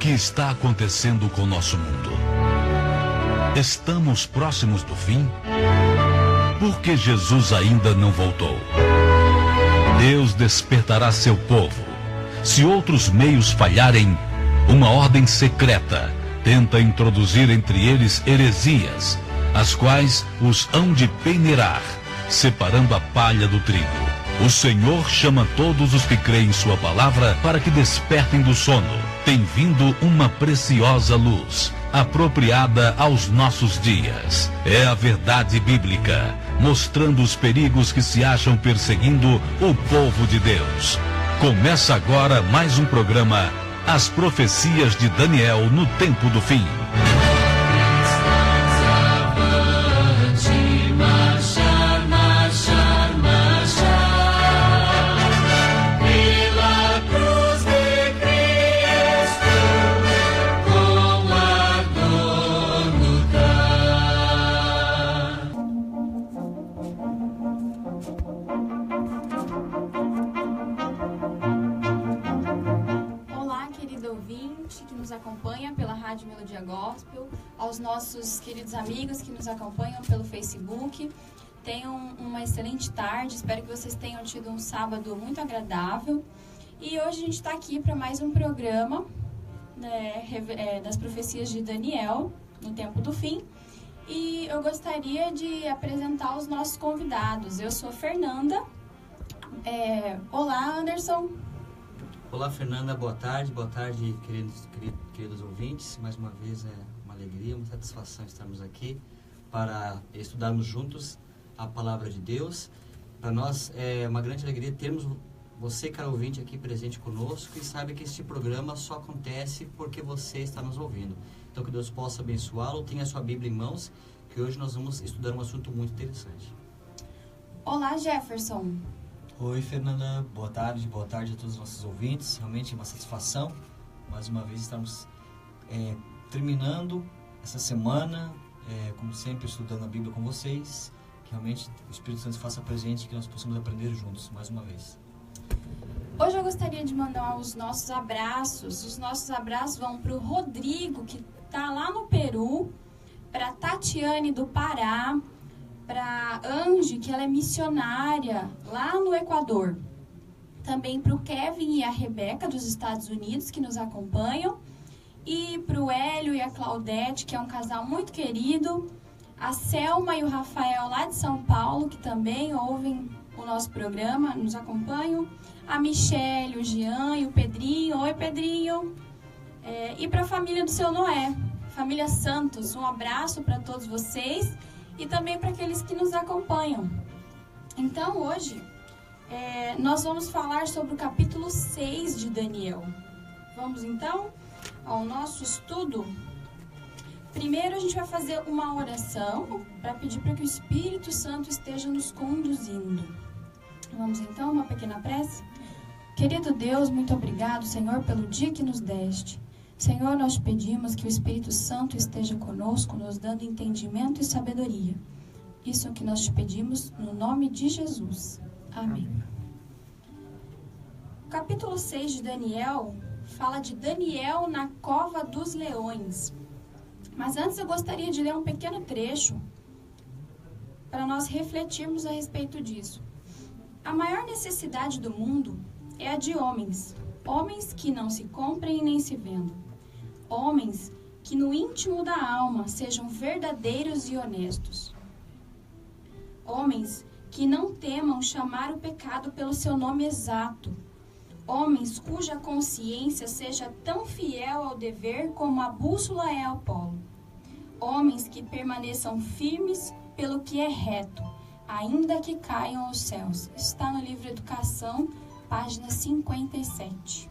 que está acontecendo com o nosso mundo? Estamos próximos do fim? Por que Jesus ainda não voltou? Deus despertará seu povo. Se outros meios falharem, uma ordem secreta tenta introduzir entre eles heresias, as quais os hão de peneirar, separando a palha do trigo. O Senhor chama todos os que creem em sua palavra para que despertem do sono. Tem vindo uma preciosa luz, apropriada aos nossos dias. É a verdade bíblica, mostrando os perigos que se acham perseguindo o povo de Deus. Começa agora mais um programa, As Profecias de Daniel no Tempo do Fim. Acompanha pela Rádio Melodia Gospel, aos nossos queridos amigos que nos acompanham pelo Facebook. Tenham uma excelente tarde, espero que vocês tenham tido um sábado muito agradável. E hoje a gente está aqui para mais um programa, né, das profecias de Daniel, no Tempo do Fim. E eu gostaria de apresentar os nossos convidados. Eu sou a Fernanda. Olá, Anderson. Olá, Fernanda, boa tarde, queridos ouvintes. Mais uma vez é uma alegria, uma satisfação estarmos aqui para estudarmos juntos a Palavra de Deus. Para nós é uma grande alegria termos você, caro ouvinte, aqui presente conosco, e saiba que este programa só acontece porque você está nos ouvindo. Então que Deus possa abençoá-lo, tenha a sua Bíblia em mãos, que hoje nós vamos estudar um assunto muito interessante. Olá, Jefferson. Oi, Fernanda, boa tarde a todos os nossos ouvintes. Realmente é uma satisfação, mais uma vez, estarmos terminando essa semana, como sempre, estudando a Bíblia com vocês. Que realmente o Espírito Santo faça presente e que nós possamos aprender juntos, mais uma vez. Hoje eu gostaria de mandar os nossos abraços. Os nossos abraços vão para o Rodrigo, que está lá no Peru, para a Tatiane, do Pará, para a Angie, que ela é missionária lá no Equador. Também para o Kevin e a Rebeca, dos Estados Unidos, que nos acompanham. E para o Hélio e a Claudete, que é um casal muito querido. A Selma e o Rafael, lá de São Paulo, que também ouvem o nosso programa, nos acompanham. A Michelle, o Jean e o Pedrinho. Oi, Pedrinho. E para a família do Seu Noé, família Santos, um abraço para todos vocês. E também para aqueles que nos acompanham. Então, hoje, nós vamos falar sobre o capítulo 6 de Daniel. Vamos, então, ao nosso estudo. Primeiro, a gente vai fazer uma oração para pedir para que o Espírito Santo esteja nos conduzindo. Vamos, então, uma pequena prece? Querido Deus, muito obrigado, Senhor, pelo dia que nos deste. Senhor, nós pedimos que o Espírito Santo esteja conosco, nos dando entendimento e sabedoria. Isso é o que nós te pedimos no nome de Jesus. Amém. O capítulo 6 de Daniel fala de Daniel na cova dos leões. Mas antes eu gostaria de ler um pequeno trecho para nós refletirmos a respeito disso. A maior necessidade do mundo é a de homens. Homens que não se comprem nem se vendam. Homens que no íntimo da alma sejam verdadeiros e honestos. Homens que não temam chamar o pecado pelo seu nome exato. Homens cuja consciência seja tão fiel ao dever como a bússola é ao polo. Homens que permaneçam firmes pelo que é reto, ainda que caiam aos céus. Está no livro Educação, página 57.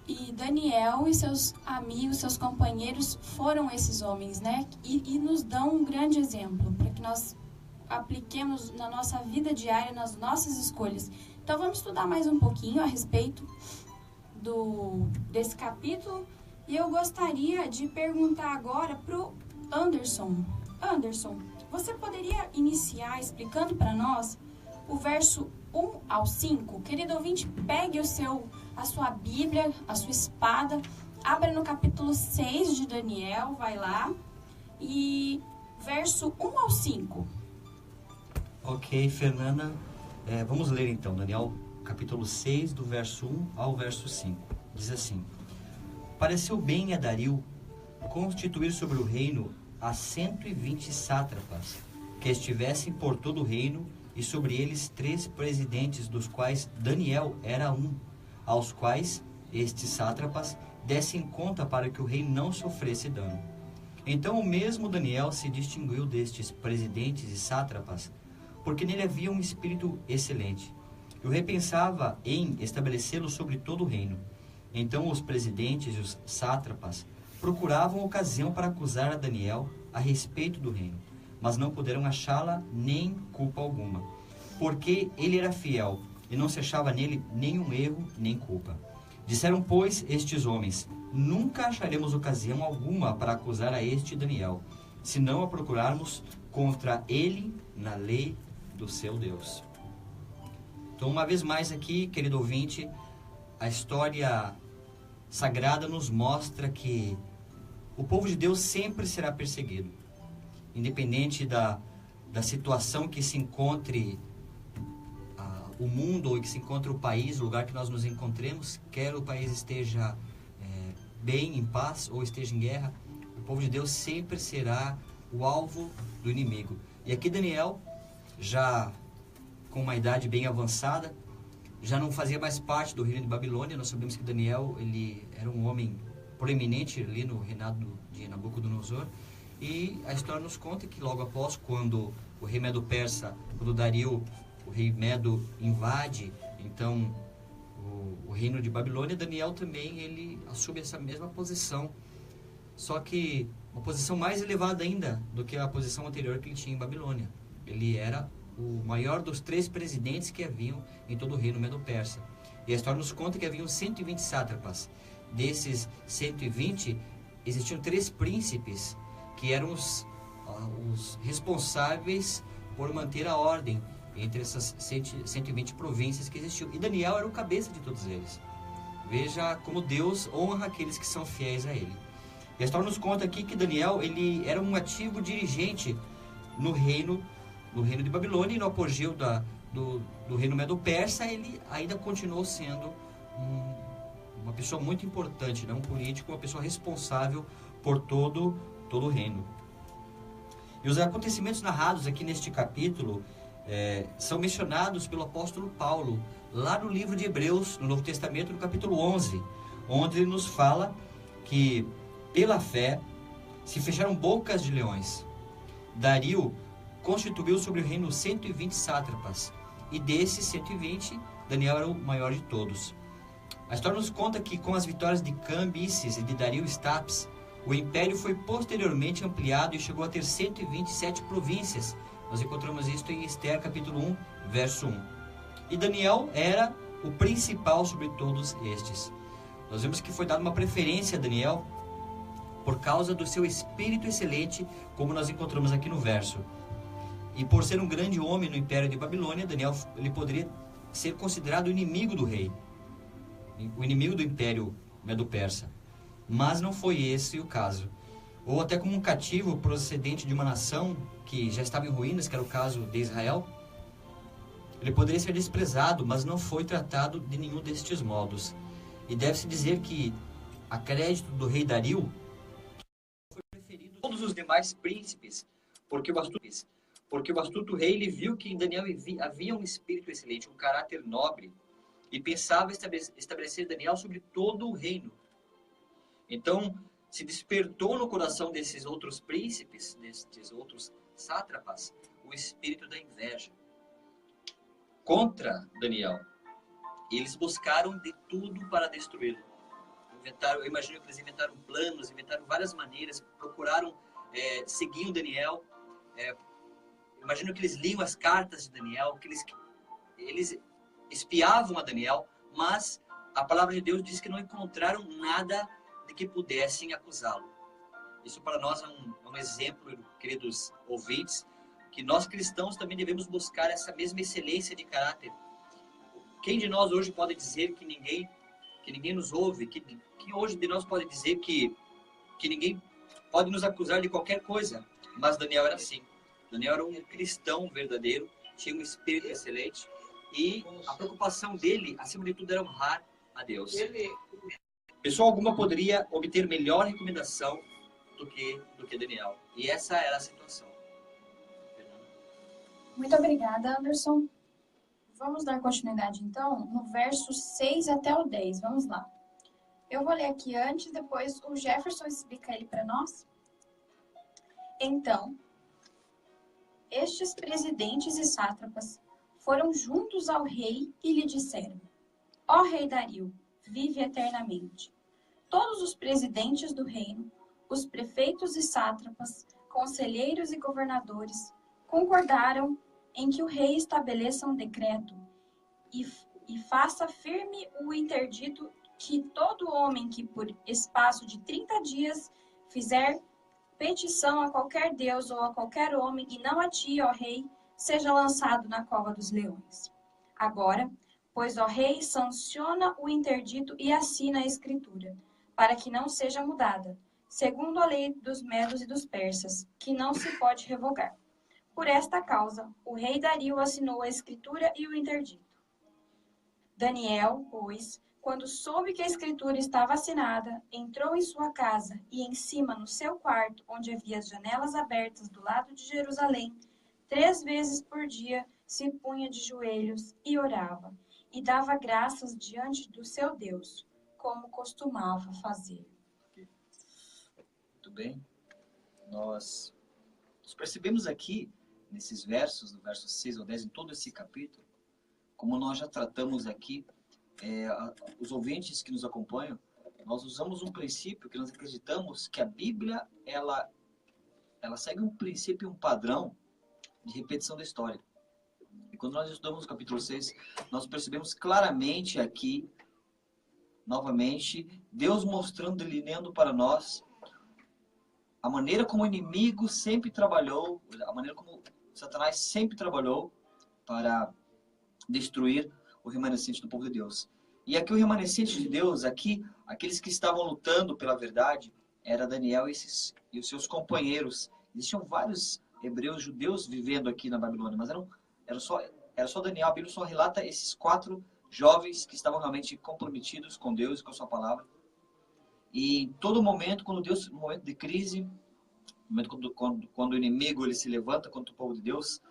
E Daniel e seus amigos, seus companheiros foram esses homens, né? E nos dão um grande exemplo para que nós apliquemos na nossa vida diária, nas nossas escolhas. Então vamos estudar mais um pouquinho a respeito desse capítulo. E eu gostaria de perguntar agora para o Anderson. Anderson, você poderia iniciar explicando para nós o verso 1 ao 5. Querido ouvinte, pegue a sua Bíblia, a sua espada, abra no capítulo 6 de Daniel, vai lá, e verso 1 ao 5. Ok, Fernanda. Vamos ler então, Daniel, capítulo 6, do verso 1 ao verso 5. Diz assim: Pareceu bem a Dario constituir sobre o reino a 120 sátrapas, que estivessem por todo o reino, e sobre eles 3 presidentes, dos quais Daniel era um, aos quais estes sátrapas dessem conta para que o rei não sofresse dano. Então o mesmo Daniel se distinguiu destes presidentes e sátrapas, porque nele havia um espírito excelente. E o rei pensava em estabelecê-lo sobre todo o reino. Então os presidentes e os sátrapas procuravam ocasião para acusar a Daniel a respeito do reino, mas não puderam achá-la nem culpa alguma, porque ele era fiel e não se achava nele nenhum erro nem culpa. Disseram, pois, estes homens: nunca acharemos ocasião alguma para acusar a este Daniel, se não a procurarmos contra ele na lei do seu Deus. Então, uma vez mais aqui, querido ouvinte, a história sagrada nos mostra que o povo de Deus sempre será perseguido, independente da situação que se encontre o mundo, ou que se encontre o país, o lugar que nós nos encontremos, quer o país esteja bem, em paz, ou esteja em guerra, o povo de Deus sempre será o alvo do inimigo. E aqui Daniel, já com uma idade bem avançada, já não fazia mais parte do reino de Babilônia. Nós sabemos que Daniel, ele era um homem proeminente ali no reinado de Nabucodonosor, e a história nos conta que logo após, quando o rei Medo-Persa, quando Dario, o rei Medo, invade então o reino de Babilônia, Daniel também ele assume essa mesma posição, só que uma posição mais elevada ainda do que a posição anterior que ele tinha em Babilônia. Ele era o maior dos 3 presidentes que haviam em todo o reino Medo-Persa. E a história nos conta que haviam 120 sátrapas. Desses 120, existiam 3 príncipes que eram os responsáveis por manter a ordem entre essas 120 províncias que existiam. E Daniel era o cabeça de todos eles. Veja como Deus honra aqueles que são fiéis a ele. E a história nos conta aqui que Daniel ele era um ativo dirigente no reino de Babilônia, e no apogeu do reino Medo-Persa ele ainda continuou sendo uma pessoa muito importante, né? Um político, uma pessoa responsável por todo o reino. E os acontecimentos narrados aqui neste capítulo são mencionados pelo apóstolo Paulo, lá no livro de Hebreus, no Novo Testamento, no capítulo 11, onde ele nos fala que, pela fé, se fecharam bocas de leões. Dario constituiu sobre o reino 120 sátrapas, e desses 120, Daniel era o maior de todos. A história nos conta que, com as vitórias de Cambises e de Dario Staps, o império foi posteriormente ampliado e chegou a ter 127 províncias. Nós encontramos isso em Esther, capítulo 1, verso 1. E Daniel era o principal sobre todos estes. Nós vemos que foi dada uma preferência a Daniel por causa do seu espírito excelente, como nós encontramos aqui no verso. E por ser um grande homem no império de Babilônia, Daniel ele poderia ser considerado o inimigo do rei, o inimigo do império Medo-Persa. Mas não foi esse o caso. Ou até como um cativo procedente de uma nação que já estava em ruínas, que era o caso de Israel, ele poderia ser desprezado, mas não foi tratado de nenhum destes modos. E deve-se dizer que, a crédito do rei Dario, foi preferido a todos os demais príncipes, porque o astuto rei ele viu que em Daniel havia um espírito excelente, um caráter nobre, e pensava estabelecer Daniel sobre todo o reino. Então, se despertou no coração desses outros príncipes, desses outros sátrapas, o espírito da inveja contra Daniel. Eles buscaram de tudo para destruí-lo. Eu imagino que eles inventaram planos, inventaram várias maneiras, procuraram seguir o Daniel. Imagino que eles liam as cartas de Daniel, que eles espiavam a Daniel, mas a palavra de Deus diz que não encontraram nada de que pudessem acusá-lo. Isso para nós é um exemplo, queridos ouvintes, que nós cristãos também devemos buscar essa mesma excelência de caráter, Quem de nós hoje pode dizer que ninguém nos ouve? Quem hoje de nós pode dizer que ninguém pode nos acusar de qualquer coisa? Mas Daniel era assim. Daniel era um cristão verdadeiro, tinha um espírito excelente e a preocupação dele, acima de tudo, era honrar a Deus. Pessoa alguma poderia obter melhor recomendação do que Daniel. E essa era a situação. Muito obrigada, Anderson. Vamos dar continuidade, então, no verso 6 até o 10. Vamos lá. Eu vou ler aqui antes, depois o Jefferson explica ele para nós. Então, estes presidentes e sátrapas foram juntos ao rei e lhe disseram: Ó rei Dario, vive eternamente. Todos os presidentes do reino, os prefeitos e sátrapas, conselheiros e governadores, concordaram em que o rei estabeleça um decreto e faça firme o interdito que todo homem que por espaço de 30 dias fizer petição a qualquer deus ou a qualquer homem e não a ti, ó rei, seja lançado na cova dos leões. Agora, pois, ó rei, sanciona o interdito e assina a escritura, para que não seja mudada, segundo a lei dos medos e dos persas, que não se pode revogar. Por esta causa, o rei Dario assinou a escritura e o interdito. Daniel, pois, quando soube que a escritura estava assinada, entrou em sua casa e em cima no seu quarto, onde havia as janelas abertas do lado de Jerusalém, 3 vezes por dia se punha de joelhos e orava, e dava graças diante do seu Deus, como costumava fazer. Muito bem. Nós percebemos aqui, nesses versos, do verso 6 ao 10, em todo esse capítulo, como nós já tratamos aqui, os ouvintes que nos acompanham, nós usamos um princípio que nós acreditamos que a Bíblia, ela segue um princípio, um padrão de repetição da história. E quando nós estudamos o capítulo 6, nós percebemos claramente aqui, novamente, Deus mostrando, delineando para nós a maneira como o inimigo sempre trabalhou, a maneira como Satanás sempre trabalhou para destruir o remanescente do povo de Deus. E aqui o remanescente de Deus, aqui, aqueles que estavam lutando pela verdade, era Daniel e os seus companheiros. Existiam vários hebreus, judeus vivendo aqui na Babilônia, mas era só Daniel. A Bíblia só relata esses 4 jovens que estavam realmente comprometidos com Deus e com a sua palavra. E em todo momento, no momento de crise, no momento quando o inimigo ele se levanta contra o povo de Deus,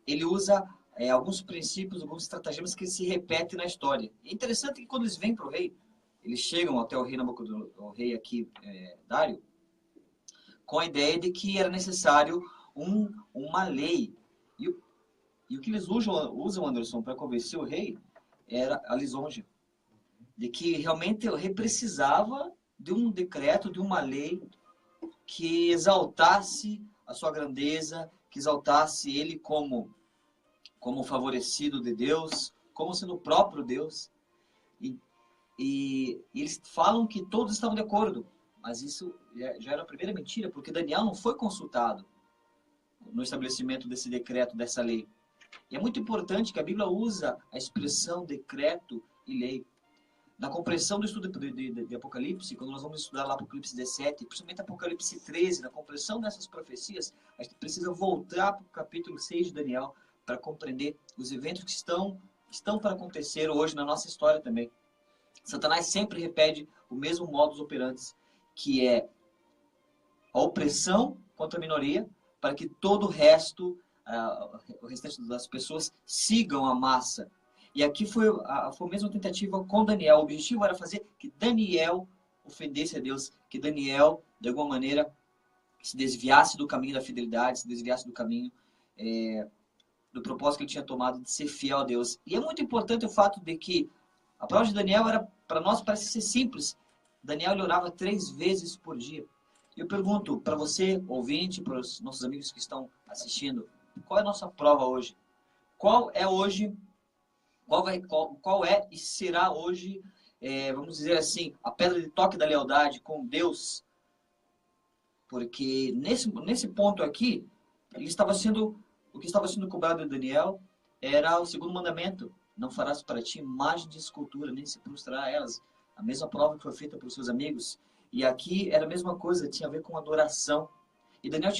ele usa alguns princípios, alguns estratagemas que se repetem na história. É interessante que quando eles vêm para o rei, eles chegam até o rei aqui, Dário, com a ideia de que era necessário uma lei. E o que eles usam, Anderson, para convencer o rei, era a lisonja. De que realmente o rei precisava de um decreto, de uma lei que exaltasse a sua grandeza, que exaltasse ele como favorecido de Deus, como sendo o próprio Deus. E eles falam que todos estavam de acordo, mas isso já era a primeira mentira, porque Daniel não foi consultado no estabelecimento desse decreto, dessa lei. E é muito importante que a Bíblia usa a expressão decreto e lei. Na compreensão do estudo de Apocalipse, quando nós vamos estudar lá Apocalipse 17, principalmente Apocalipse 13, na compreensão dessas profecias, a gente precisa voltar para o capítulo 6 de Daniel para compreender os eventos que estão para acontecer hoje na nossa história também. Satanás sempre repete o mesmo modus operandi, que é a opressão contra a minoria, para que todo o restante das pessoas sigam a massa. E aqui foi a mesma tentativa com Daniel. O objetivo era fazer que Daniel ofendesse a Deus, que Daniel, de alguma maneira, se desviasse do caminho da fidelidade, se desviasse do caminho do propósito que ele tinha tomado de ser fiel a Deus. E é muito importante o fato de que a palavra de Daniel para nós parece ser simples. Daniel orava 3 vezes por dia. Eu pergunto para você, ouvinte, para os nossos amigos que estão assistindo, qual é a nossa prova hoje? Qual é e será hoje, vamos dizer assim, a pedra de toque da lealdade com Deus? Porque nesse ponto aqui, o que estava sendo cobrado de Daniel era o segundo mandamento, não farás para ti imagem de escultura, nem se prostrará a elas. A mesma prova que foi feita pelos seus amigos. E aqui era a mesma coisa, tinha a ver com adoração. E Daniel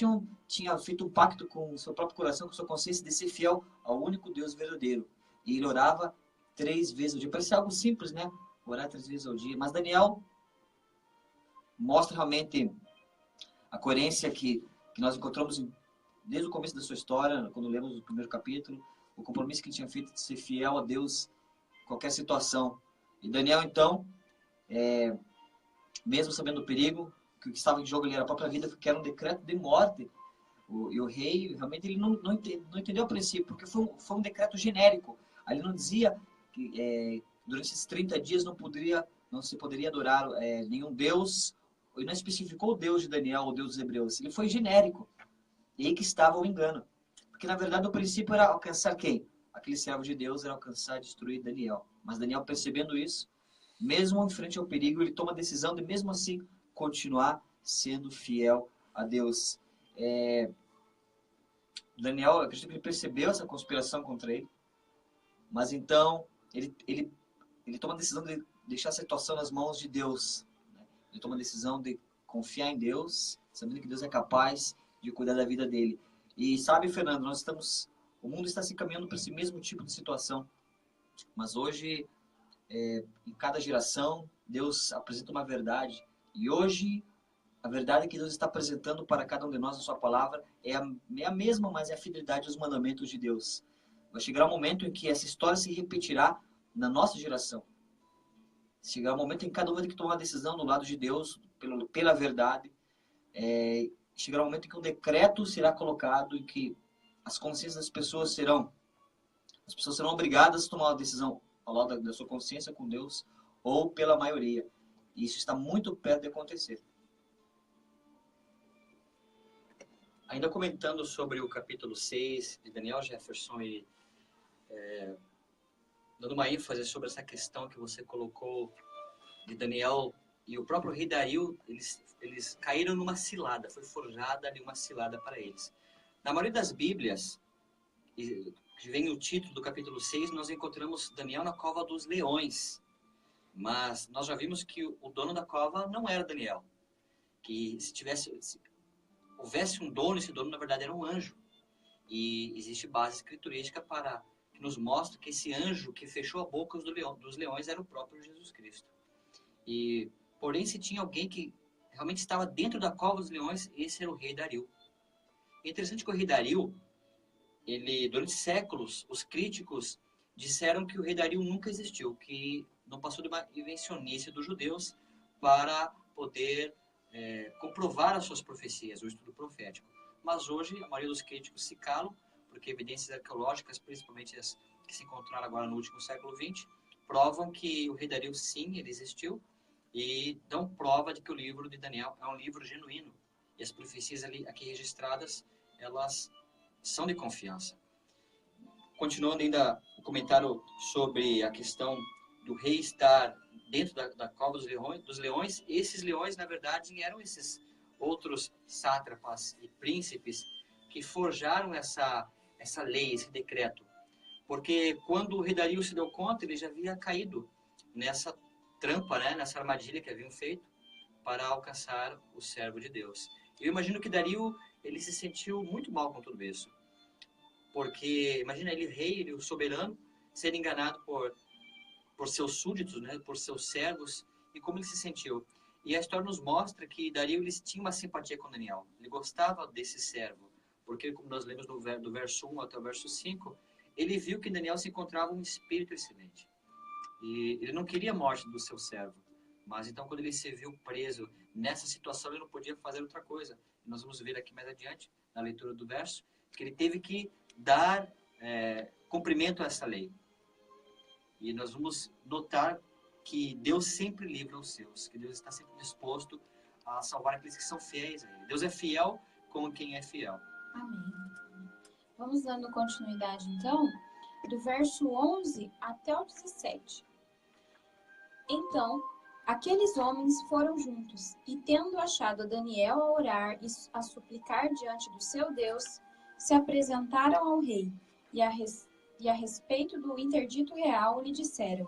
tinha feito um pacto com o seu próprio coração, com a sua consciência, de ser fiel ao único Deus verdadeiro. E ele orava 3 vezes ao dia. Parece algo simples, né? Orar 3 vezes ao dia. Mas Daniel mostra realmente a coerência que nós encontramos desde o começo da sua história, quando lemos o primeiro capítulo, o compromisso que ele tinha feito de ser fiel a Deus em qualquer situação. E Daniel, então, mesmo sabendo do perigo, que o que estava em jogo ali era a própria vida, que era um decreto de morte, e o rei, realmente, ele não entendeu o princípio, porque foi um decreto genérico. Ali não dizia que durante esses 30 dias não se poderia adorar nenhum deus, e não especificou o Deus de Daniel, o Deus dos hebreus. Ele foi genérico. E aí que estava o engano. Porque, na verdade, o princípio era alcançar quem? Aquele servo de Deus era alcançar e destruir Daniel. Mas Daniel, percebendo isso, mesmo em frente ao perigo, ele toma a decisão de, mesmo assim, continuar sendo fiel a Deus. Daniel, eu acredito que ele percebeu essa conspiração contra ele. Mas, então, ele toma a decisão de deixar a situação nas mãos de Deus. Ele toma a decisão de confiar em Deus, sabendo que Deus é capaz de cuidar da vida dele. E sabe, Fernando, o mundo está se caminhando para esse mesmo tipo de situação. Mas hoje, em cada geração, Deus apresenta uma verdade. E hoje, a verdade que Deus está apresentando para cada um de nós na sua palavra é a mesma, mas é a fidelidade aos mandamentos de Deus. Vai chegar um momento em que essa história se repetirá na nossa geração. Chegará um momento em que cada um vai ter que tomar uma decisão do lado de Deus, pela verdade. Chegará um momento em que um decreto será colocado, em que as consciências das pessoas serão obrigadas a tomar uma decisão ao lado da sua consciência com Deus, ou pela maioria. E isso está muito perto de acontecer. Ainda comentando sobre o capítulo 6 de Daniel, Jefferson, e dando uma ênfase sobre essa questão que você colocou de Daniel e o próprio rei Dario, eles caíram numa cilada, foi forjada ali uma cilada para eles. Na maioria das Bíblias, que vem o título do capítulo 6, nós encontramos Daniel na cova dos leões. Mas nós já vimos que o dono da cova não era Daniel. Que se houvesse um dono, esse dono na verdade era um anjo. E existe base escriturística que nos mostra que esse anjo que fechou a boca dos leões era o próprio Jesus Cristo. Porém, se tinha alguém que realmente estava dentro da cova dos leões, esse era o rei Dario. É interessante que o rei Dario, durante séculos, os críticos disseram que o rei Dario nunca existiu, que não passou de uma invencionice dos judeus para poder comprovar as suas profecias, o estudo profético. Mas hoje, a maioria dos críticos se calam, porque evidências arqueológicas, principalmente as que se encontraram agora no último século XX, provam que o rei Dario, sim, ele existiu, e dão prova de que o livro de Daniel é um livro genuíno. E as profecias aqui registradas, elas são de confiança. Continuando ainda o comentário sobre a questão do rei estar dentro da cova dos leões, esses leões, na verdade, eram esses outros sátrapas e príncipes que forjaram essa lei, esse decreto. Porque quando o rei Dario se deu conta, ele já havia caído nessa trampa, nessa armadilha que haviam feito para alcançar o servo de Deus. Eu imagino que Dario, ele se sentiu muito mal com tudo isso. Porque, imagina ele, rei, ele, o soberano, ser enganado por seus súditos, por seus servos, e como ele se sentiu. E a história nos mostra que Dario, ele tinha uma simpatia com Daniel. Ele gostava desse servo, porque, como nós lemos do verso 1 até o verso 5, ele viu que Daniel se encontrava um espírito excelente. E ele não queria a morte do seu servo. Mas então, quando ele se viu preso nessa situação, ele não podia fazer outra coisa. E nós vamos ver aqui mais adiante, na leitura do verso, que ele teve que dar cumprimento a essa lei. E nós vamos notar que Deus sempre livra os seus, que Deus está sempre disposto a salvar aqueles que são fiéis a Ele. Deus é fiel com quem é fiel. Amém. Vamos dando continuidade, então, do verso 11 até o 17. Então, aqueles homens foram juntos, e tendo achado Daniel a orar e a suplicar diante do seu Deus, se apresentaram ao rei, e a respeito do interdito real lhe disseram: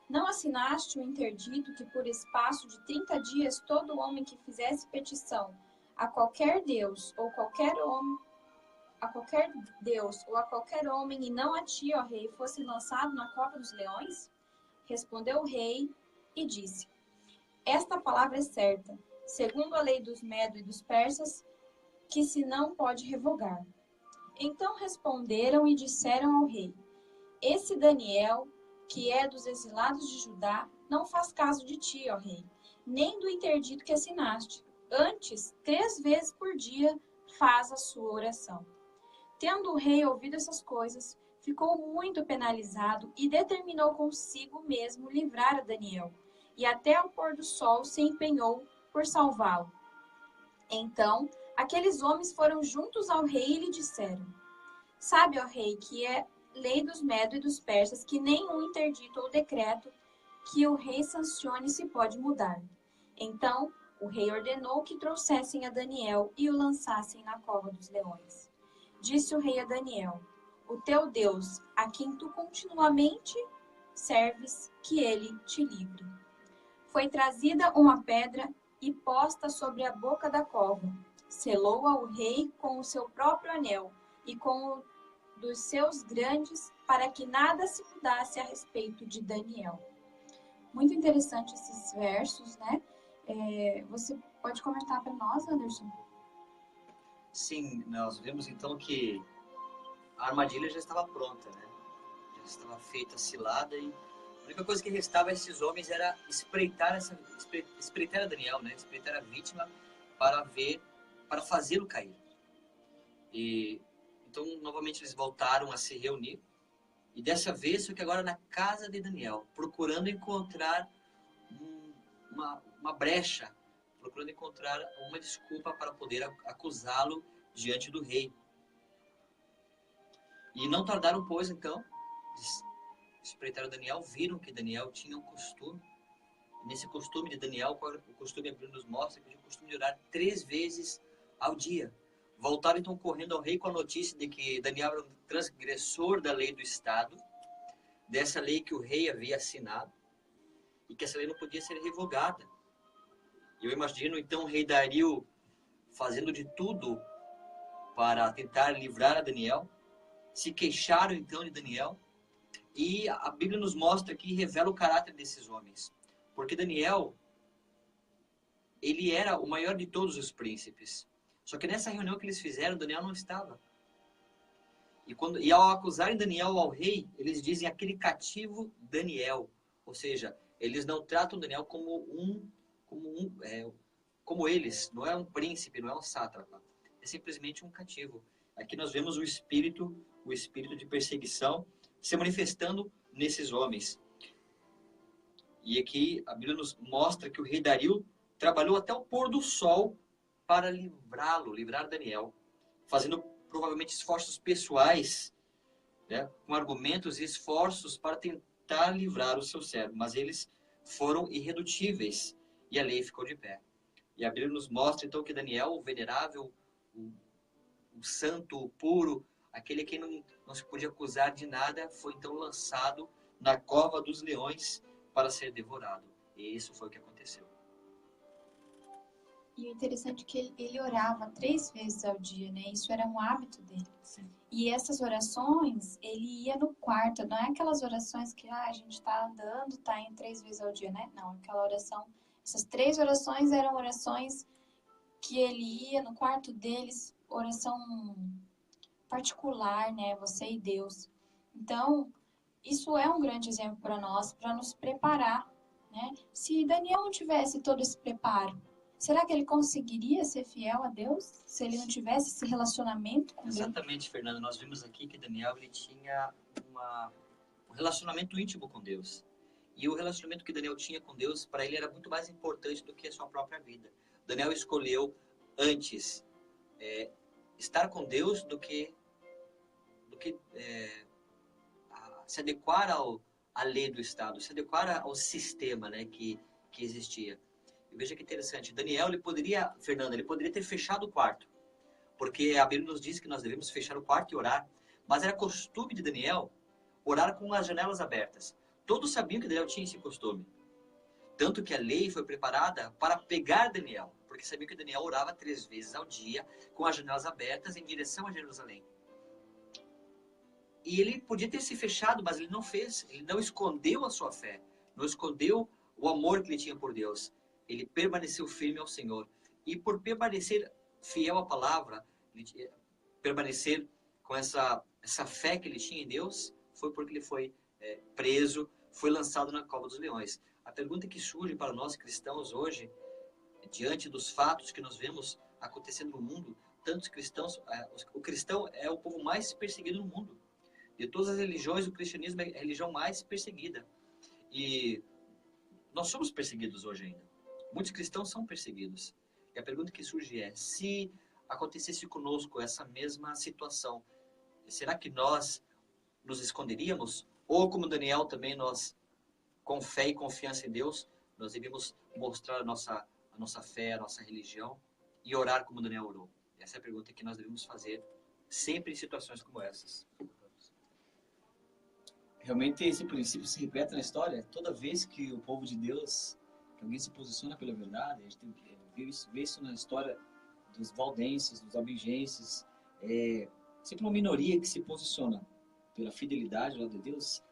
não assinaste o interdito que por espaço de 30 dias todo homem que fizesse petição a qualquer Deus ou a qualquer homem e não a ti, ó rei, fosse lançado na cova dos leões? Respondeu o rei e disse: esta palavra é certa, segundo a lei dos medos e dos persas, que se não pode revogar. Então responderam e disseram ao rei: esse Daniel, que é dos exilados de Judá, não faz caso de ti, ó rei, nem do interdito que assinaste. Antes, 3 vezes por dia, faz a sua oração. Tendo o rei ouvido essas coisas, ficou muito penalizado e determinou consigo mesmo livrar a Daniel, e até ao pôr do sol se empenhou por salvá-lo. Então, aqueles homens foram juntos ao rei e lhe disseram: sabe, ó rei, que é lei dos medos e dos persas que nenhum interdito ou decreto que o rei sancione se pode mudar. Então, o rei ordenou que trouxessem a Daniel e o lançassem na cova dos leões. Disse o rei a Daniel: o teu Deus, a quem tu continuamente serves, que ele te livre. Foi trazida uma pedra e posta sobre a boca da cova. Selou-a o rei com o seu próprio anel e com o dos seus grandes, para que nada se mudasse a respeito de Daniel. Muito interessante esses versos, né? Você pode comentar para nós, Anderson? Sim, nós vemos então que a armadilha já estava pronta, né? Já estava feita a cilada e a única coisa que restava a esses homens era espreitar a Daniel, né? Espreitar a vítima para fazê-lo cair. E então, novamente, eles voltaram a se reunir. E dessa vez, só que agora na casa de Daniel, procurando encontrar uma brecha, procurando encontrar uma desculpa para poder acusá-lo diante do rei. E não tardaram, pois, então, espreitaram Daniel, viram que Daniel tinha um costume. E nesse costume de Daniel, o costume, a Bíblia nos mostra, que tinha o costume de orar 3 vezes ao dia. Voltaram então correndo ao rei com a notícia de que Daniel era um transgressor da lei do Estado, dessa lei que o rei havia assinado, e que essa lei não podia ser revogada. Eu imagino então o rei Dario fazendo de tudo para tentar livrar a Daniel. Se queixaram então de Daniel, e a Bíblia nos mostra aqui, revela o caráter desses homens. Porque Daniel, ele era o maior de todos os príncipes. Só que nessa reunião que eles fizeram, Daniel não estava. E ao acusarem Daniel ao rei, eles dizem aquele cativo Daniel. Ou seja, eles não tratam Daniel como eles. Não é um príncipe, não é um sátrapa. É simplesmente um cativo. Aqui nós vemos o espírito de perseguição se manifestando nesses homens. E aqui a Bíblia nos mostra que o rei Dario trabalhou até o pôr do sol para livrar Daniel, fazendo provavelmente esforços pessoais, né, com argumentos e esforços para tentar livrar o seu servo, mas eles foram irredutíveis e a lei ficou de pé. E a Bíblia nos mostra então que Daniel, o venerável, o santo, o puro, aquele a quem não se podia acusar de nada, foi então lançado na cova dos leões para ser devorado. E isso foi o que aconteceu. E o interessante é que ele orava 3 vezes ao dia, né? Isso era um hábito dele. Sim. E essas orações, ele ia no quarto. Não é aquelas orações que a gente está andando, está em 3 vezes ao dia, né? Não, aquela oração. Essas 3 orações eram orações que ele ia no quarto deles, oração particular, né? Você e Deus. Então, isso é um grande exemplo para nós, para nos preparar, né? Se Daniel não tivesse todo esse preparo, será que ele conseguiria ser fiel a Deus se ele não tivesse esse relacionamento com Deus? Exatamente, Fernanda. Nós vimos aqui que Daniel ele tinha um relacionamento íntimo com Deus. E o relacionamento que Daniel tinha com Deus, para ele, era muito mais importante do que a sua própria vida. Daniel escolheu antes estar com Deus do que se adequar à lei do Estado, se adequar ao sistema, né, que existia. E veja que interessante, Daniel, Fernanda, ele poderia ter fechado o quarto, porque a Bíblia nos diz que nós devemos fechar o quarto e orar, mas era costume de Daniel orar com as janelas abertas. Todos sabiam que Daniel tinha esse costume. Tanto que a lei foi preparada para pegar Daniel, porque sabiam que Daniel orava 3 vezes ao dia, com as janelas abertas em direção a Jerusalém. E ele podia ter se fechado, mas ele não fez. Ele não escondeu a sua fé, não escondeu o amor que ele tinha por Deus. Ele permaneceu firme ao Senhor. E por permanecer fiel à palavra, permanecer com essa fé que ele tinha em Deus, foi porque ele foi preso, foi lançado na cova dos leões. A pergunta que surge para nós cristãos hoje, diante dos fatos que nós vemos acontecendo no mundo, tantos cristãos, o cristão é o povo mais perseguido no mundo. De todas as religiões, o cristianismo é a religião mais perseguida. E nós somos perseguidos hoje ainda. Muitos cristãos são perseguidos. E a pergunta que surge é, se acontecesse conosco essa mesma situação, será que nós nos esconderíamos? Ou como Daniel também, nós, com fé e confiança em Deus, nós devemos mostrar a nossa fé, a nossa religião e orar como Daniel orou? Essa é a pergunta que nós devemos fazer sempre em situações como essas. Realmente esse princípio se repete na história. Toda vez que o povo de Deus, que alguém se posiciona pela verdade, a gente vê isso na história dos valdenses, dos albigenses, sempre uma minoria que se posiciona pela fidelidade ao lado de Deus.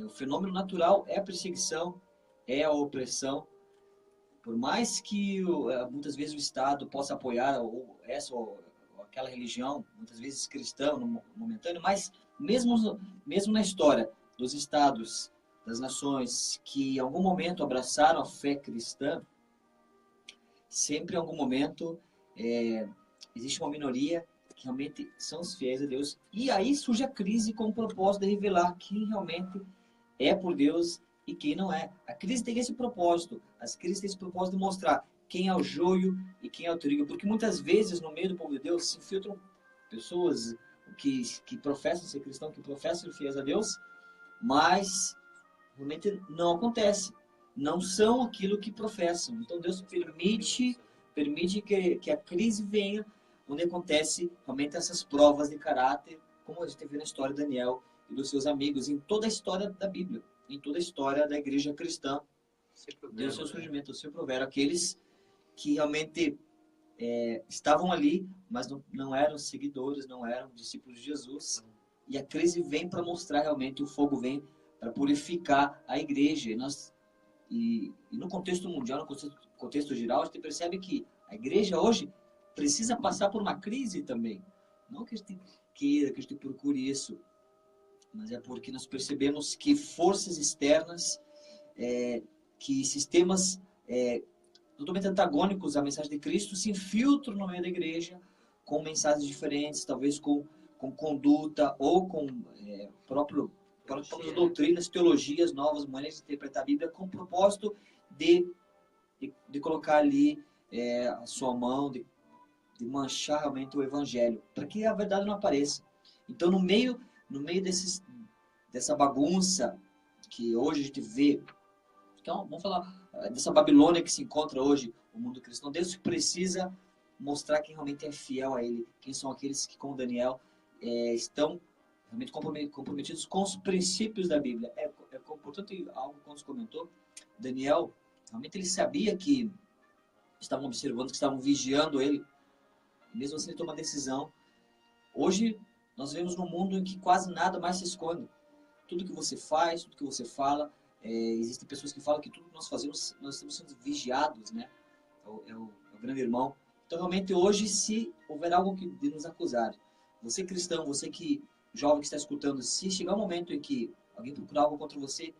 O fenômeno natural é a perseguição, é a opressão. Por mais que muitas vezes o Estado possa apoiar essa ou aquela religião, muitas vezes cristã, momentâneo, mas mesmo na história dos estados, das nações que em algum momento abraçaram a fé cristã, sempre em algum momento existe uma minoria que realmente são os fiéis a Deus. E aí surge a crise com o propósito de revelar quem realmente é por Deus e quem não é. A crise tem esse propósito. As crises têm esse propósito de mostrar quem é o joio e quem é o trigo. Porque muitas vezes no meio do povo de Deus se infiltram pessoas que professam ser cristão, que professam ser fiéis a Deus, mas realmente não acontece. Não são aquilo que professam. Então Deus permite que a crise venha, onde acontece realmente essas provas de caráter, como a gente vê na história de Daniel e dos seus amigos, em toda a história da Bíblia, em toda a história da igreja cristã. Deus seu surgimento, se proveram aqueles que realmente estavam ali, mas não eram seguidores, não eram discípulos de Jesus. E a crise vem para mostrar realmente, o fogo vem para purificar a igreja. E no contexto mundial, no contexto geral, a gente percebe que a igreja hoje precisa passar por uma crise também. Não que a gente queira, que a gente procure isso, mas é porque nós percebemos que forças externas, que sistemas totalmente antagônicos à mensagem de Cristo se infiltram no meio da igreja com mensagens diferentes, talvez com conduta ou com próprias doutrinas, teologias novas, maneiras de interpretar a Bíblia, com o propósito de colocar ali a sua mão, de manchar realmente o evangelho, para que a verdade não apareça. Então, no meio dessa bagunça que hoje a gente vê, então, vamos falar dessa Babilônia que se encontra hoje, o mundo cristão, Deus precisa mostrar quem realmente é fiel a Ele, quem são aqueles que, como Daniel, estão realmente comprometidos com os princípios da Bíblia. Portanto, algo que nos comentou, Daniel, realmente ele sabia que estavam observando, que estavam vigiando ele, mesmo assim ele toma uma decisão. Hoje, nós vivemos num mundo em que quase nada mais se esconde. Tudo que você faz, tudo que você fala, existem pessoas que falam que tudo que nós fazemos, nós estamos sendo vigiados, né? É o grande irmão. Então, realmente, hoje, se houver algo de nos acusar, você cristão, você que jovem que está escutando, se chegar um momento em que alguém procurar algo contra você,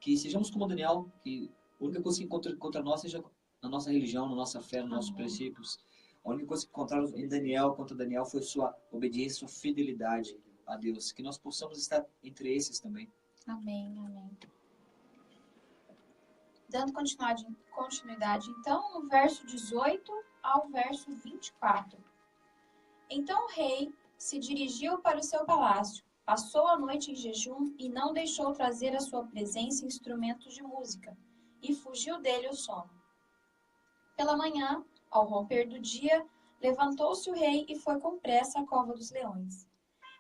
que sejamos como Daniel, que a única coisa que encontra contra nós seja na nossa religião, na nossa fé, nos nossos princípios. A única coisa que encontraram em Daniel, contra Daniel, foi sua obediência, sua fidelidade a Deus. Que nós possamos estar entre esses também. Amém, amém. Dando continuidade, então, no verso 18 ao verso 24. Então o rei se dirigiu para o seu palácio, passou a noite em jejum e não deixou trazer à sua presença instrumentos de música, e fugiu dele o sono. Pela manhã, ao romper do dia, levantou-se o rei e foi com pressa à cova dos leões.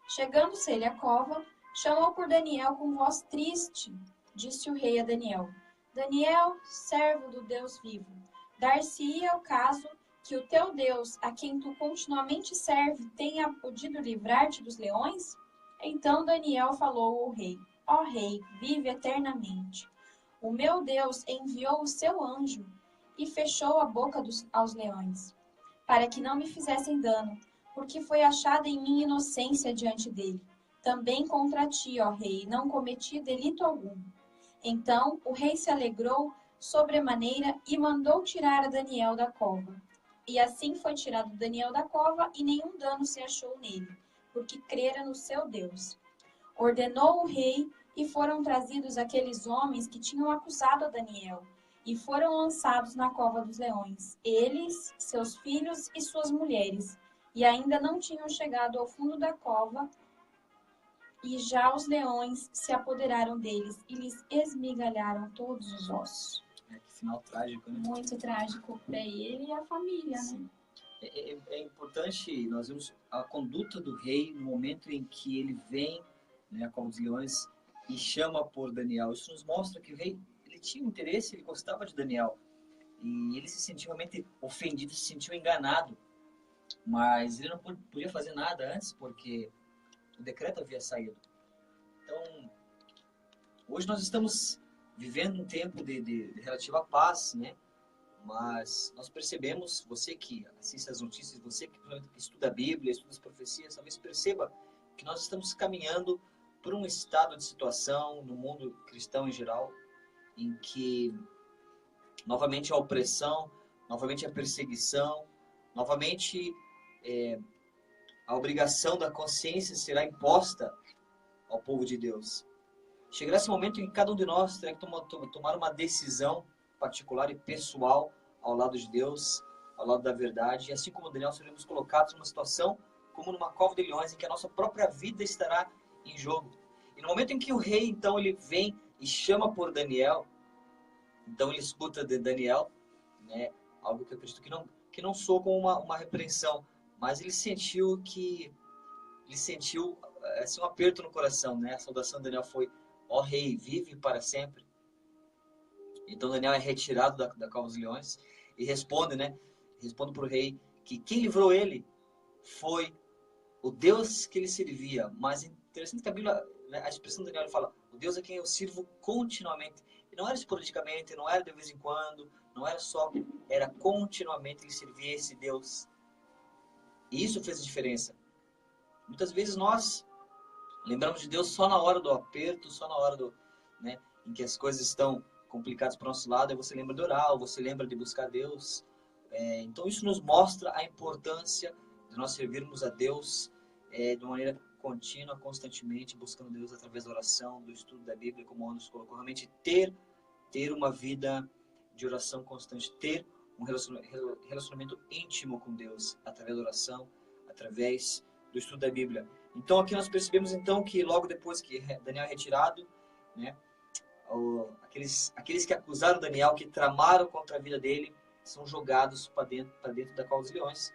Chegando-se ele à cova, Chamou por Daniel com voz triste. Disse o rei a Daniel: Daniel, servo do Deus vivo, dar-se-ia o caso que o teu Deus, a quem tu continuamente serve, tenha podido livrar-te dos leões? Então Daniel falou ao rei: Ó rei, vive eternamente. O meu Deus enviou o seu anjo e fechou a boca aos leões, para que não me fizessem dano, porque foi achada em mim inocência diante dele. Também contra ti, ó rei, não cometi delito algum. Então o rei se alegrou sobremaneira e mandou tirar a Daniel da cova. E assim foi tirado Daniel da cova, e nenhum dano se achou nele, porque crera no seu Deus. Ordenou o rei, e foram trazidos aqueles homens que tinham acusado a Daniel, e foram lançados na cova dos leões, eles, seus filhos e suas mulheres, e ainda não tinham chegado ao fundo da cova, e já os leões se apoderaram deles e lhes esmigalharam todos os ossos. Que final trágico, né? Muito trágico para ele e a família, Sim. né? É importante nós vemos a conduta do rei no momento em que ele vem, né, com os leões e chama por Daniel. Isso nos mostra que o rei ele tinha interesse, ele gostava de Daniel. E ele se sentiu realmente ofendido, se sentiu enganado. Mas ele não podia fazer nada antes, porque o decreto havia saído. Então, hoje nós estamos vivendo um tempo de relativa paz, né? Mas nós percebemos, você que assiste as notícias, você que estuda a Bíblia, estuda as profecias, talvez perceba que nós estamos caminhando por um estado de situação no mundo cristão em geral, em que novamente a opressão, novamente a perseguição, novamente a obrigação da consciência será imposta ao povo de Deus. Chegará esse momento em que cada um de nós terá que tomar uma decisão particular e pessoal ao lado de Deus, ao lado da verdade. E assim como Daniel, seremos colocados numa situação como numa cova de leões, em que a nossa própria vida estará em jogo. E no momento em que o rei, então, ele vem e chama por Daniel, então ele escuta de Daniel, né, algo que eu acredito que não soa como uma repreensão, mas ele sentiu assim, um aperto no coração, né? A saudação de Daniel foi: ó rei, vive para sempre. Então Daniel é retirado da cova dos leões e responde para o rei que quem livrou ele foi o Deus que ele servia. Mas interessante que a Bíblia, né, a expressão de Daniel, ele fala: o Deus a quem eu sirvo continuamente. E não era esporadicamente, não era de vez em quando, não era só, era continuamente ele servia esse Deus. E isso fez a diferença. Muitas vezes nós lembramos de Deus só na hora do aperto, só na hora em que as coisas estão complicadas para o nosso lado. Aí você lembra de orar, você lembra de buscar Deus. Então isso nos mostra a importância de nós servirmos a Deus de uma maneira contínua, constantemente, buscando Deus através da oração, do estudo da Bíblia, como o Anderson colocou. Realmente ter uma vida de oração constante, ter um relacionamento íntimo com Deus através da oração, através do estudo da Bíblia. Então aqui nós percebemos então que logo depois que Daniel é retirado, né, aqueles que acusaram Daniel, que tramaram contra a vida dele, são jogados para dentro da cova dos leões.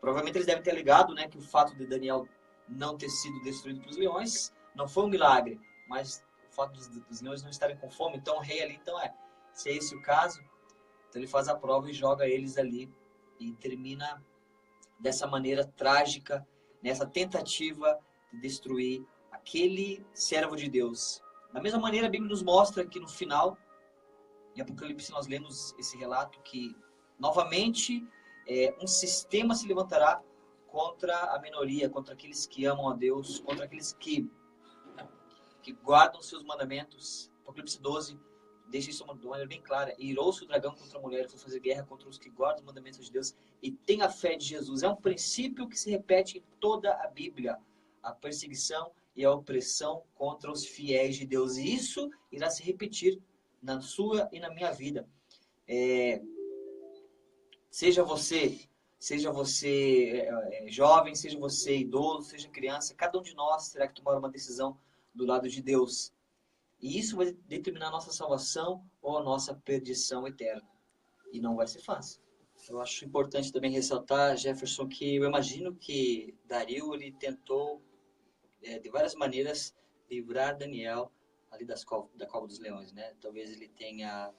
Provavelmente eles devem ter alegado, né, que o fato de Daniel não ter sido destruído pelos leões não foi um milagre, mas o fato dos leões não estarem com fome. Então o rei ali, se é esse o caso, então ele faz a prova e joga eles ali e termina dessa maneira trágica, nessa tentativa de destruir aquele servo de Deus. Da mesma maneira, a Bíblia nos mostra que no final, em Apocalipse, nós lemos esse relato que novamente um sistema se levantará contra a minoria, contra aqueles que amam a Deus, contra aqueles que guardam seus mandamentos. Apocalipse 12 deixa isso de uma maneira bem clara. Irou-se o dragão contra a mulher e foi fazer guerra contra os que guardam os mandamentos de Deus e têm a fé de Jesus. É um princípio que se repete em toda a Bíblia. A perseguição e a opressão contra os fiéis de Deus. E isso irá se repetir na sua e na minha vida. Seja você jovem, seja você idoso, seja criança, cada um de nós terá que tomar uma decisão do lado de Deus. E isso vai determinar a nossa salvação ou a nossa perdição eterna. E não vai ser fácil. Eu acho importante também ressaltar, Jefferson, que eu imagino que Dario ele tentou, de várias maneiras, livrar Daniel ali da cova dos leões, né? Talvez ele tenha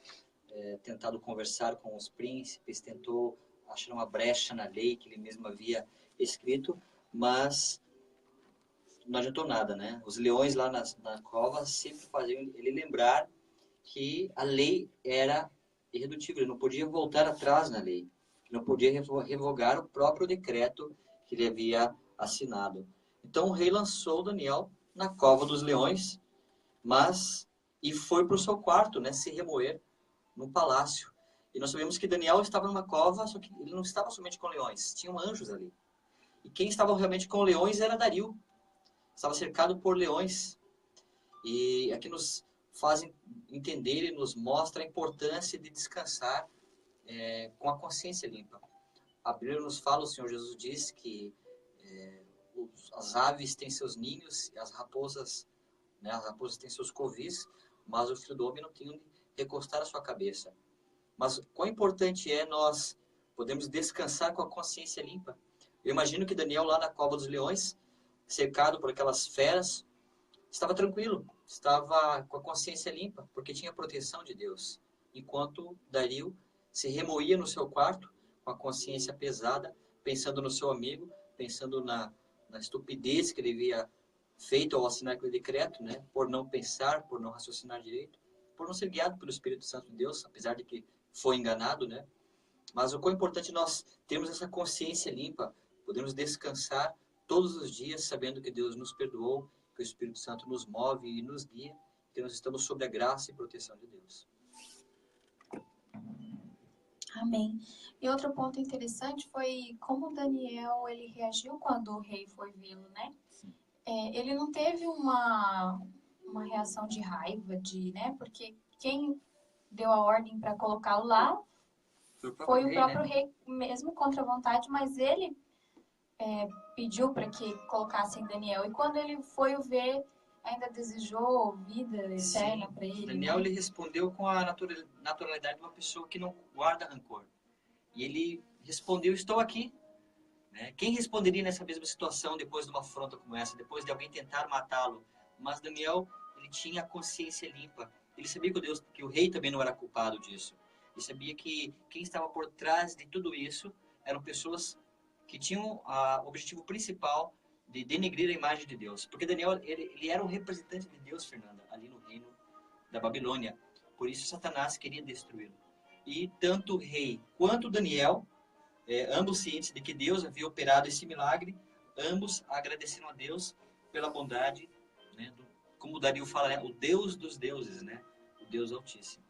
tentado conversar com os príncipes, tentou achar uma brecha na lei que ele mesmo havia escrito, mas não adiantou nada, né? Os leões lá na cova sempre faziam ele lembrar que a lei era irredutível, ele não podia voltar atrás na lei, não podia revogar o próprio decreto que ele havia assinado. Então o rei lançou Daniel na cova dos leões, e foi para o seu quarto, né, se remoer no palácio. E nós sabemos que Daniel estava numa cova, só que ele não estava somente com leões, tinham anjos ali. E quem estava realmente com leões era Dario. Estava cercado por leões. E aqui nos fazem entender e nos mostra a importância de descansar com a consciência limpa. A Bíblia nos fala, o Senhor Jesus diz que as aves têm seus ninhos, e as raposas têm seus covis, mas o Filho do Homem não tem onde recostar a sua cabeça. Mas quão importante é nós podermos descansar com a consciência limpa. Eu imagino que Daniel lá na cova dos leões, cercado por aquelas feras, estava tranquilo, estava com a consciência limpa, porque tinha a proteção de Deus. Enquanto Dario se remoía no seu quarto, com a consciência pesada, pensando no seu amigo, pensando na estupidez que ele havia feito ao assinar aquele decreto, né? Por não pensar, por não raciocinar direito, por não ser guiado pelo Espírito Santo de Deus, apesar de que foi enganado, né? Mas o quão importante nós termos essa consciência limpa, podemos descansar todos os dias sabendo que Deus nos perdoou, que o Espírito Santo nos move e nos guia, que nós estamos sob a graça e proteção de Deus. Amém. E outro ponto interessante foi como Daniel ele reagiu quando o rei foi vê-lo, né? Ele não teve uma reação de raiva, né? Porque quem deu a ordem para colocá-lo lá foi o próprio rei, mesmo contra a vontade, mas ele pediu para que colocassem Daniel. E quando ele foi o ver, ainda desejou vida eterna para ele. Daniel, né? ele respondeu com a naturalidade de uma pessoa que não guarda rancor. E ele respondeu, estou aqui. Né? Quem responderia nessa mesma situação depois de uma afronta como essa, depois de alguém tentar matá-lo? Mas Daniel, ele tinha a consciência limpa. Ele sabia que o rei também não era culpado disso. Ele sabia que quem estava por trás de tudo isso eram pessoas que tinham o objetivo principal de denegrir a imagem de Deus. Porque Daniel, ele era um representante de Deus, Fernanda, ali no reino da Babilônia. Por isso Satanás queria destruí-lo. E tanto o rei quanto Daniel, ambos cientes de que Deus havia operado esse milagre, ambos agradeceram a Deus pela bondade, né, como o Dario fala, né, o Deus dos deuses, né, o Deus Altíssimo.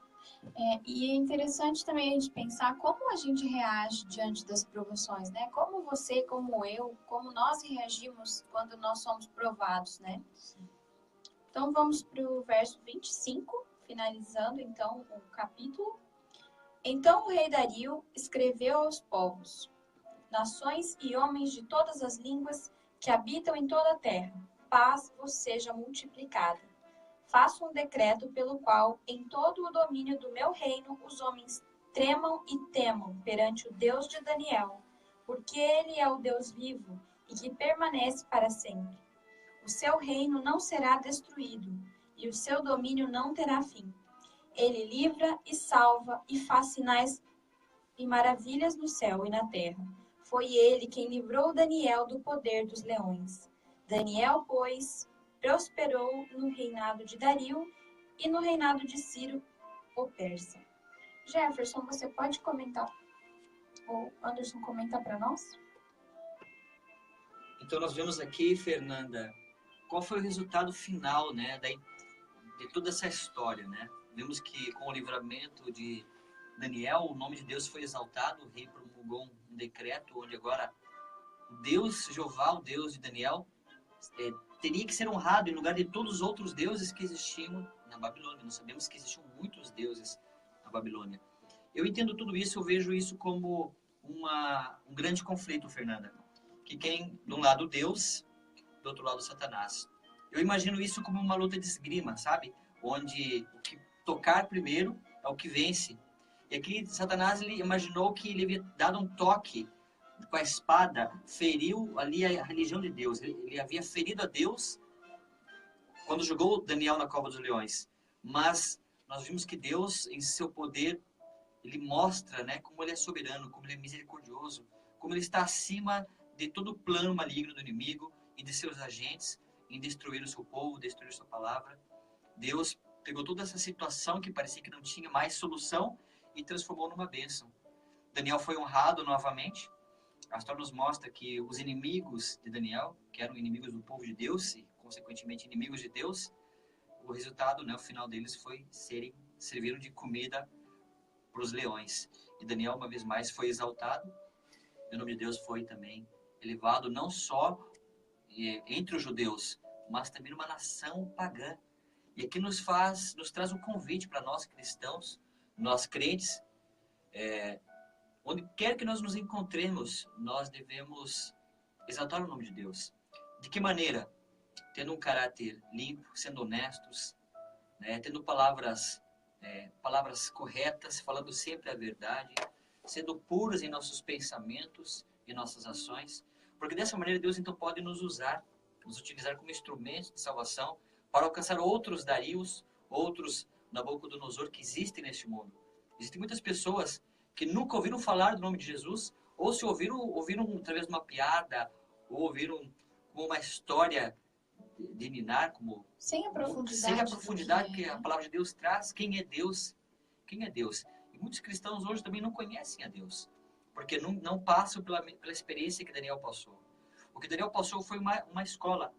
E é interessante também a gente pensar como a gente reage diante das provações, né? Como você, como eu, como nós reagimos quando nós somos provados, né? Então vamos para o verso 25, finalizando então o capítulo. Então o rei Dario escreveu aos povos, nações e homens de todas as línguas que habitam em toda a terra, paz vos seja multiplicada. Faço um decreto pelo qual, em todo o domínio do meu reino, os homens tremam e temam perante o Deus de Daniel, porque ele é o Deus vivo e que permanece para sempre. O seu reino não será destruído, e o seu domínio não terá fim. Ele livra e salva e faz sinais e maravilhas no céu e na terra. Foi ele quem livrou Daniel do poder dos leões. Daniel, pois, prosperou no reinado de Dario e no reinado de Ciro, o persa. Jefferson, você pode comentar? Ou Anderson, comenta para nós? Então nós vemos aqui, Fernanda, qual foi o resultado final, né, de toda essa história, né? Vemos que com o livramento de Daniel, o nome de Deus foi exaltado, o rei promulgou um decreto onde agora o Deus, Jeová, o Deus de Daniel, teria que ser honrado em lugar de todos os outros deuses que existiam na Babilônia. Nós sabemos que existiam muitos deuses na Babilônia. Eu entendo tudo isso, eu vejo isso como um grande conflito, Fernanda. Que quem, de um lado Deus, do outro lado Satanás. Eu imagino isso como uma luta de esgrima, sabe? Onde o que tocar primeiro é o que vence. E aqui Satanás ele imaginou que ele havia dado um toque com a espada, feriu ali a religião de Deus. Ele havia ferido a Deus quando jogou Daniel na cova dos leões. Mas nós vimos que Deus, em seu poder, ele mostra, né, como ele é soberano, como ele é misericordioso, como ele está acima de todo o plano maligno do inimigo e de seus agentes em destruir o seu povo, destruir a sua palavra. Deus pegou toda essa situação que parecia que não tinha mais solução e transformou numa bênção. Daniel foi honrado novamente. A história nos mostra que os inimigos de Daniel, que eram inimigos do povo de Deus e, consequentemente, inimigos de Deus, o resultado, né, o final deles foi serviram de comida para os leões. E Daniel, uma vez mais, foi exaltado. E o nome de Deus foi também elevado, não só entre os judeus, mas também numa nação pagã. E aqui nos traz um convite para nós cristãos, nós crentes, onde quer que nós nos encontremos, nós devemos exaltar o nome de Deus. De que maneira? Tendo um caráter limpo, sendo honestos, né? Tendo palavras corretas, falando sempre a verdade, sendo puros em nossos pensamentos e nossas ações, porque dessa maneira Deus então pode nos utilizar como instrumentos de salvação para alcançar outros Darius, outros Nabucodonosor que existem neste mundo. Existem muitas pessoas que nunca ouviram falar do nome de Jesus, ou se ouviram através de uma piada, ou ouviram uma história de ninar, sem a profundidade que a palavra de Deus traz. Quem é Deus? Quem é Deus? E muitos cristãos hoje também não conhecem a Deus, porque não passam pela experiência que Daniel passou. O que Daniel passou foi uma escola,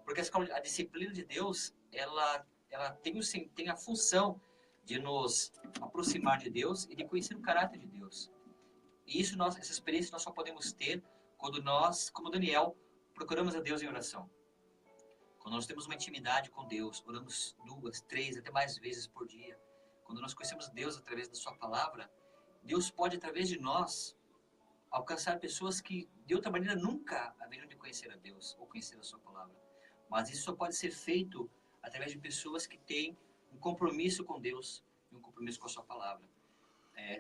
porque a disciplina de Deus, ela tem a função de nos aproximar de Deus e de conhecer o caráter de Deus. E essa experiência nós só podemos ter quando nós, como Daniel, procuramos a Deus em oração. Quando nós temos uma intimidade com Deus, oramos 2, 3, até mais vezes por dia. Quando nós conhecemos Deus através da sua palavra, Deus pode, através de nós, alcançar pessoas que, de outra maneira, nunca haveriam de conhecer a Deus ou conhecer a sua palavra. Mas isso só pode ser feito através de pessoas que têm um compromisso com Deus e um compromisso com a sua palavra.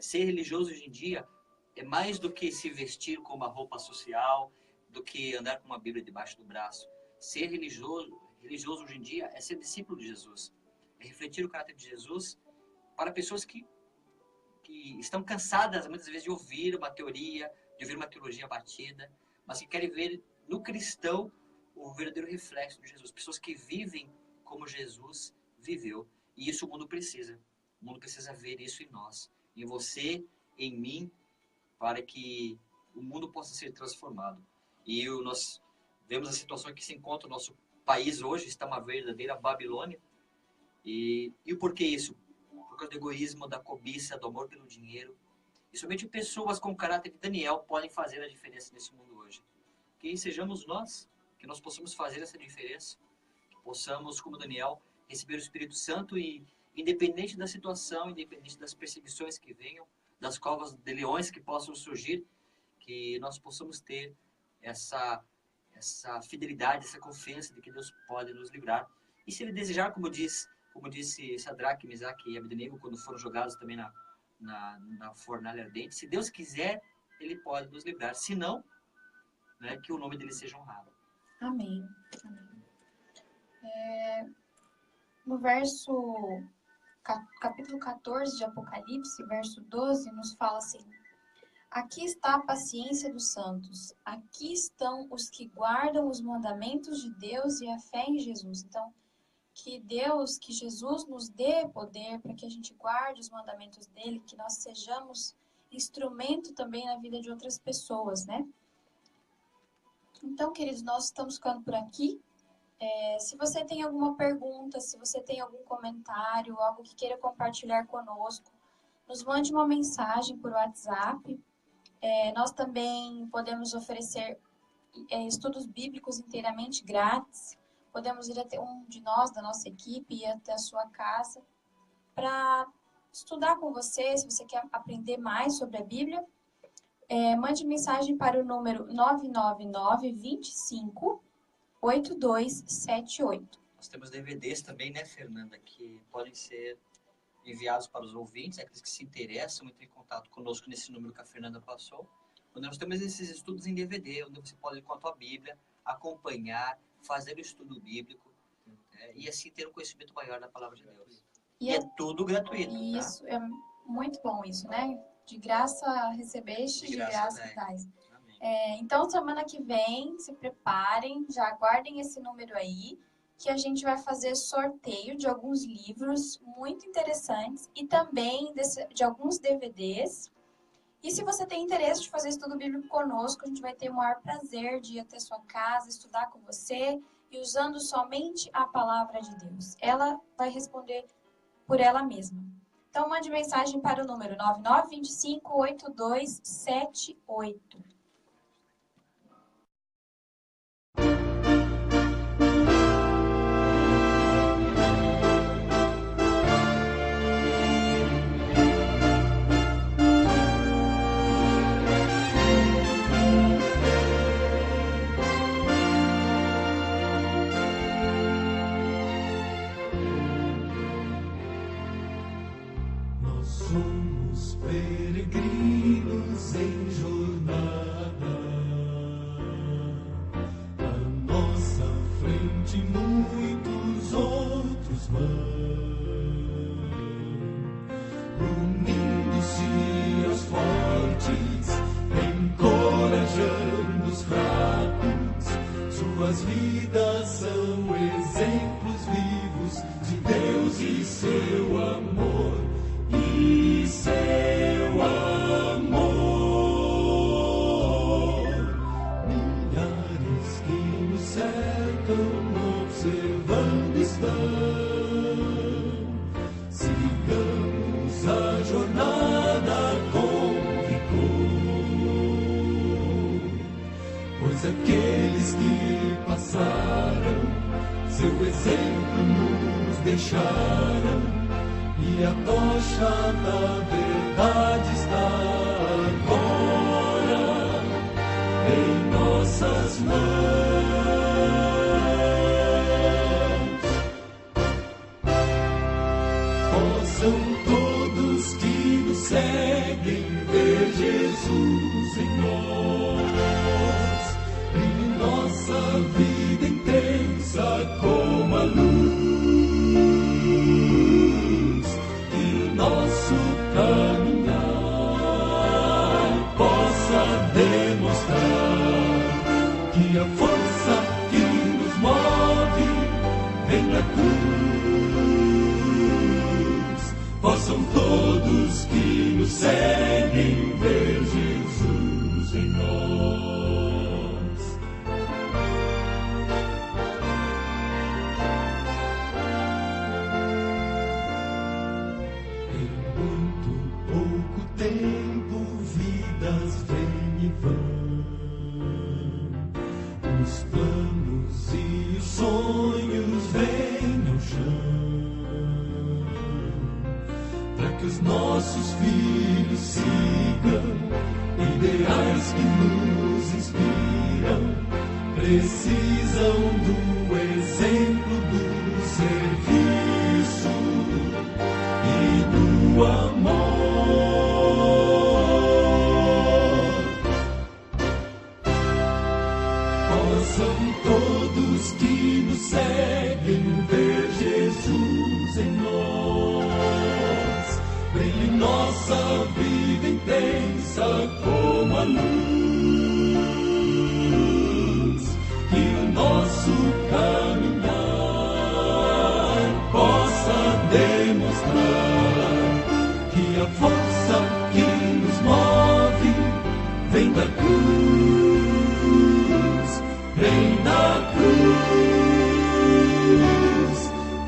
Ser religioso hoje em dia é mais do que se vestir com uma roupa social, do que andar com uma Bíblia debaixo do braço. Ser religioso hoje em dia é ser discípulo de Jesus. É refletir o caráter de Jesus para pessoas que estão cansadas, muitas vezes, de ouvir uma teoria, de ouvir uma teologia batida, mas que querem ver no cristão o verdadeiro reflexo de Jesus. Pessoas que vivem como Jesus viveu. E isso o mundo precisa. O mundo precisa ver isso em nós, em você, em mim, para que o mundo possa ser transformado. E nós vemos a situação que se encontra o nosso país hoje, está uma verdadeira Babilônia. E o porquê isso? Por causa do egoísmo, da cobiça, do amor pelo dinheiro. E somente pessoas com o caráter de Daniel podem fazer a diferença nesse mundo hoje. Que sejamos nós, que nós possamos fazer essa diferença, que possamos, como Daniel, receber o Espírito Santo e, independente da situação, independente das perseguições que venham, das covas de leões que possam surgir, que nós possamos ter essa fidelidade, essa confiança de que Deus pode nos livrar. E se Ele desejar, como disse Sadraque, Mesaque e Abednego, quando foram jogados também na fornalha ardente, se Deus quiser, Ele pode nos livrar. Se não, né, que o nome dele seja honrado. Amém. No capítulo 14 de Apocalipse, verso 12, nos fala assim: aqui está a paciência dos santos, aqui estão os que guardam os mandamentos de Deus e a fé em Jesus. Então, que Jesus nos dê poder para que a gente guarde os mandamentos dele, que nós sejamos instrumento também na vida de outras pessoas, né? Então, queridos, nós estamos ficando por aqui. Se você tem alguma pergunta, se você tem algum comentário, algo que queira compartilhar conosco, nos mande uma mensagem por WhatsApp. Nós também podemos oferecer estudos bíblicos inteiramente grátis. Podemos ir até um de nós, da nossa equipe, ir até a sua casa para estudar com você, se você quer aprender mais sobre a Bíblia. Mande mensagem para o número 999-25-8278. Nós temos DVDs também, né, Fernanda, que podem ser enviados para os ouvintes, aqueles que se interessam, entrem em contato conosco nesse número que a Fernanda passou, onde nós temos esses estudos em DVD, onde você pode ir com a tua Bíblia, acompanhar, fazer o estudo bíblico. e assim ter um conhecimento maior da palavra de Deus. E é tudo gratuito. Isso, é muito bom isso, né? De graça recebeste, de graça dais. Então, semana que vem, se preparem, já aguardem esse número aí, que a gente vai fazer sorteio de alguns livros muito interessantes e também de alguns DVDs. E se você tem interesse de fazer estudo bíblico conosco, a gente vai ter o maior prazer de ir até sua casa, estudar com você e usando somente a palavra de Deus. Ela vai responder por ela mesma. Então, mande mensagem para o número 99258278. Somos peregrinos em jornada, à nossa frente muitos outros vão, unindo-se aos fortes, encorajando os fracos. Suas vidas são exemplos vivos de Deus e seu amor. E seu amor, milhares que nos cercam, observando estão. Sigamos a jornada com vigor, pois aqueles que passaram, seu exemplo nos deixaram. E a tocha da verdade está agora em nossas mãos. Possam todos que nos seguem ver Jesus em nós, brilhe nossa vida intensa como a luz. Nosso caminhar possa demonstrar que a força que nos move vem da cruz. Possam todos que nos seguem ver Jesus em nós. Os planos e os sonhos vêm ao chão, para que os nossos filhos sigam ideais que nos inspiram. Precisam do exemplo do serviço e do amor. Possam todos que nos seguem ver Jesus em nós, brilhe nossa vida intensa como a luz, que o nosso caminhar possa demonstrar que a força que nos move vem da cruz. Vem da cruz.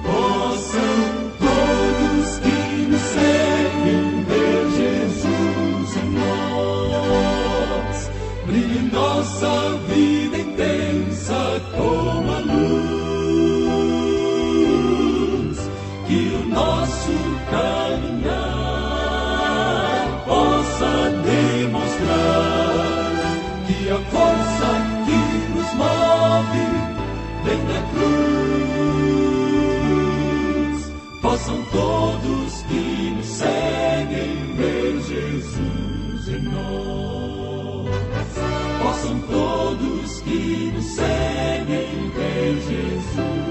Possam todos que nos seguem ver Jesus em nós, brilhe nossa vida intensa como a luz, que o nosso caminhar possa demonstrar que a força que nos move vem da cruz. Possam todos que nos seguem ver Jesus em nós. Possam todos que nos seguem ver Jesus